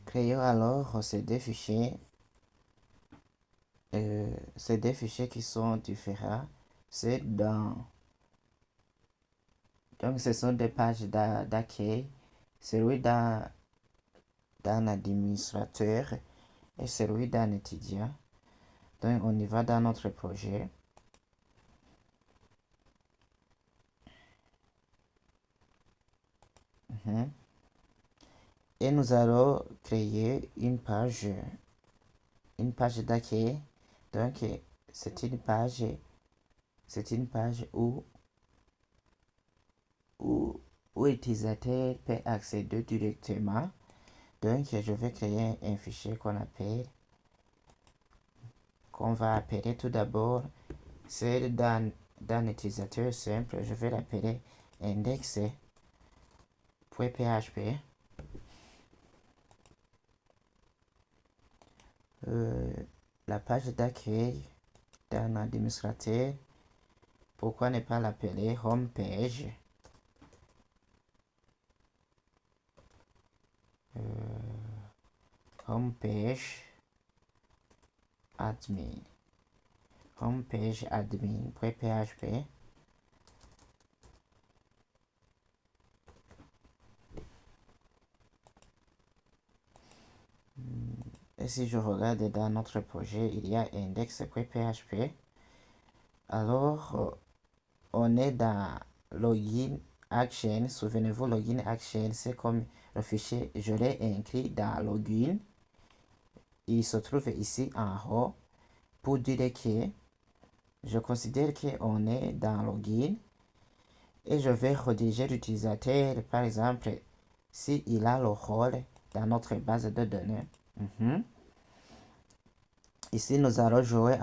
Créons alors ces deux fichiers qui sont différents. C'est donc ce sont des pages d'accueil, celui d'un administrateur et celui d'un étudiant. Donc on y va dans notre projet. Et nous allons créer une page d'accueil. Donc c'est une page où l'utilisateur peut accéder directement. Donc je vais créer un fichier qu'on va appeler tout d'abord, c'est d'un utilisateur simple. Je vais l'appeler index.php. La page d'accueil d'un administrateur, pourquoi ne pas l'appeler homepage? Homepage admin. Homepage admin.php. Et si je regarde dans notre projet, il y a index.php. Alors, on est dans login action. Souvenez-vous, login action, c'est comme le fichier, je l'ai inscrit dans login. Il se trouve ici en haut pour dire que je considère qu'on est dans login et je vais rediriger l'utilisateur, par exemple, s'il a le rôle dans notre base de données. Ici, nous allons jouer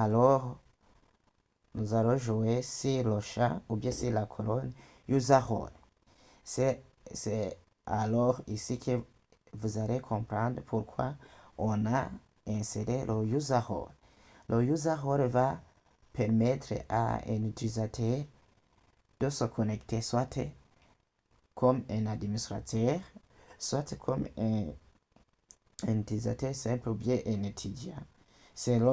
sur le champ ou bien sur la colonne user role. C'est alors ici que vous allez comprendre pourquoi on a inséré le user role. Le user role va permettre à un utilisateur de se connecter soit comme un administrateur, soit comme un utilisateur simple ou bien un étudiant. C'est le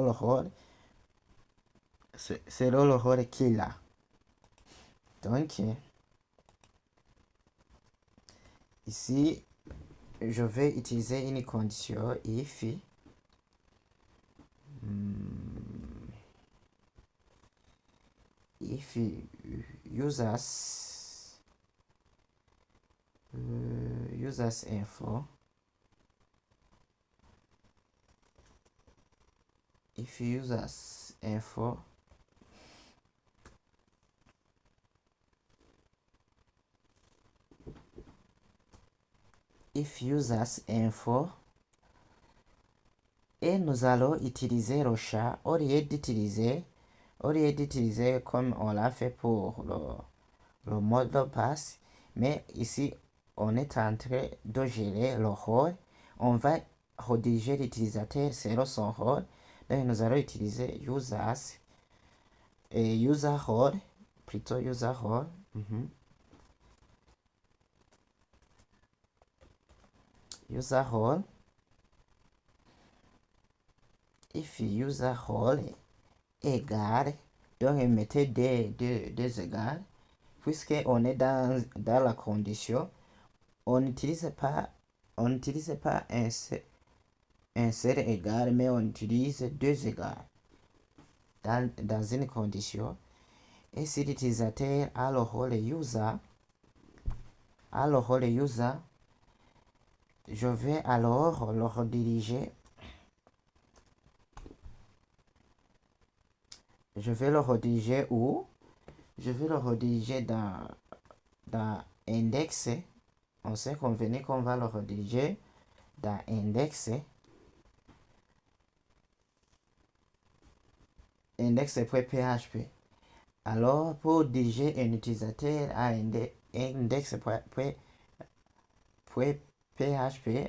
rôle qu'il a. Donc, ici, je vais utiliser une condition if users info if users info et nous allons utiliser le chat au lieu d'utiliser comme on l'a fait pour le mot de passe, mais ici on est en train de gérer le rôle. On va rediriger l'utilisateur selon son rôle. Donc nous allons utiliser users et user role, plutôt user role. User role. If user role égale, donc mettez des égales, puisqu'on est dans la condition, on n'utilise pas un seul égal, mais on utilise deux égales dans une condition. Et si l'utilisateur a le rôle user, je vais alors le rediriger. Je vais le rediriger où? Je vais le rediriger dans index. On s'est convenu qu'on va le rediriger dans index.php. Alors, pour diriger un utilisateur à index.php,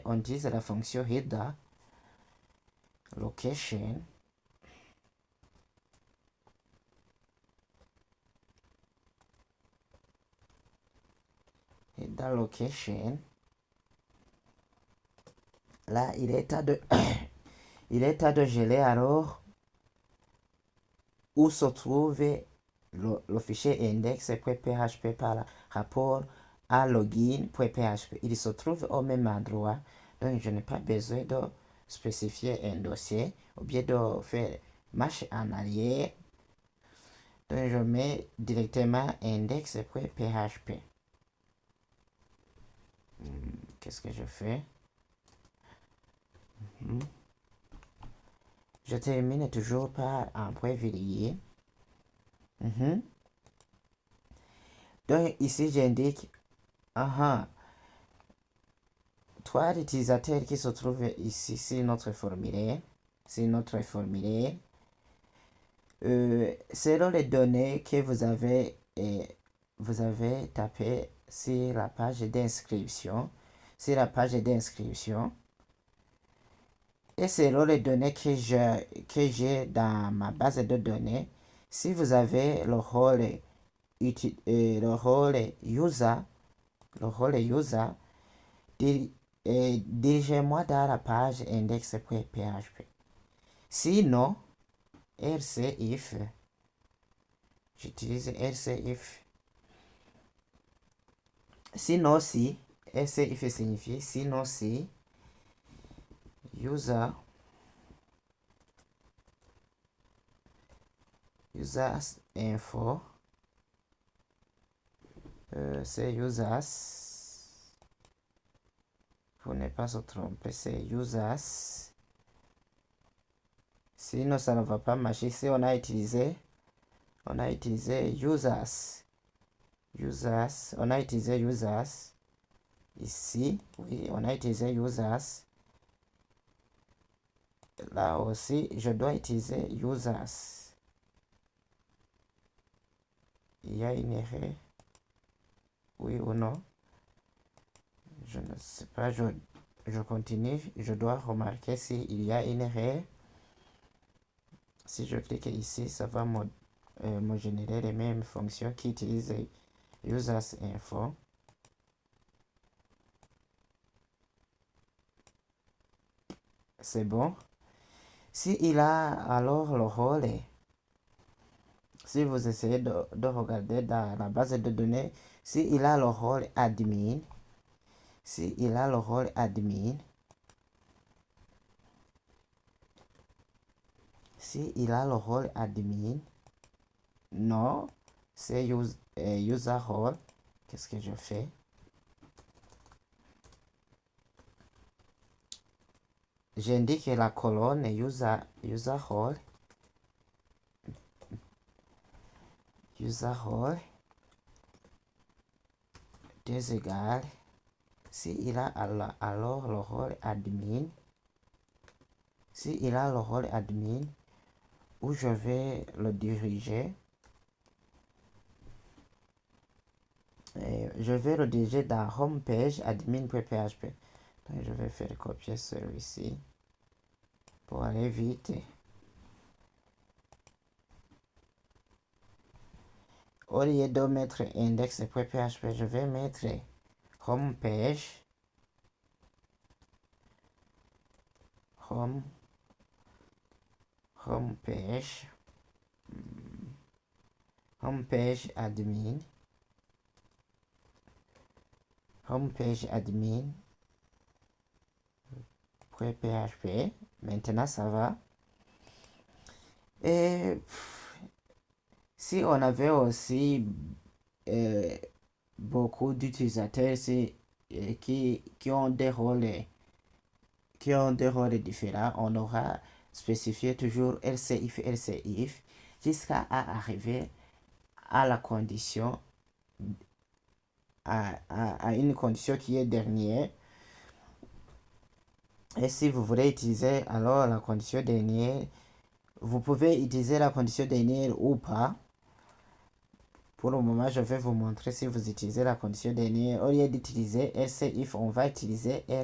on utilise la fonction header location là, il est temps de, il est temps de geler alors où se trouve le fichier index.php par rapport à login.php. Il se trouve au même endroit, donc je n'ai pas besoin de spécifier un dossier ou bien de faire marche en arrière. Donc je mets directement index.php. Qu'est-ce que je fais? Je termine toujours par un point virgule. Donc ici j'indique trois utilisateurs qui se trouvent ici sur notre formulaire. Selon les données que vous avez tapées sur la page d'inscription, et selon les données que j'ai dans ma base de données, si vous avez le rôle user, dirigez-moi dans la page index.php. Sinon, else if, j'utilise else if. Sinon si, else if signifie sinon si users info, c'est users, pour ne pas se tromper, c'est users. Sinon ça ne va pas marcher. Si on a utilisé users, on a utilisé users ici, oui, on a utilisé users. Là aussi, je dois utiliser users. Il y a une erreur. Oui ou non? Je ne sais pas. Je continue. Je dois remarquer s'il y a une erreur. Si je clique ici, ça va me générer les mêmes fonctions qui utilisent users info. C'est bon. Si il a alors le rôle, si vous essayez de regarder dans la base de données, si il a le rôle admin, non, c'est user role. Qu'est-ce que je fais? J'indique la colonne user role, des égales. S'il a alors le rôle admin, où je vais le diriger, je vais le diriger dans homepage admin.php. Donc je vais faire copier celui-ci pour aller vite. Au lieu de mettre index.php, je vais mettre homepage. Homepage admin. .php. Maintenant ça va. Et si on avait aussi beaucoup d'utilisateurs qui ont des rôles différents, on aura spécifié toujours else if jusqu'à arriver à la condition à une condition qui est dernière. Et si vous voulez utiliser alors la condition dernière, vous pouvez utiliser la condition dernière ou pas. Pour le moment, je vais vous montrer si vous utilisez la condition dernière. Au lieu d'utiliser else if, on va utiliser else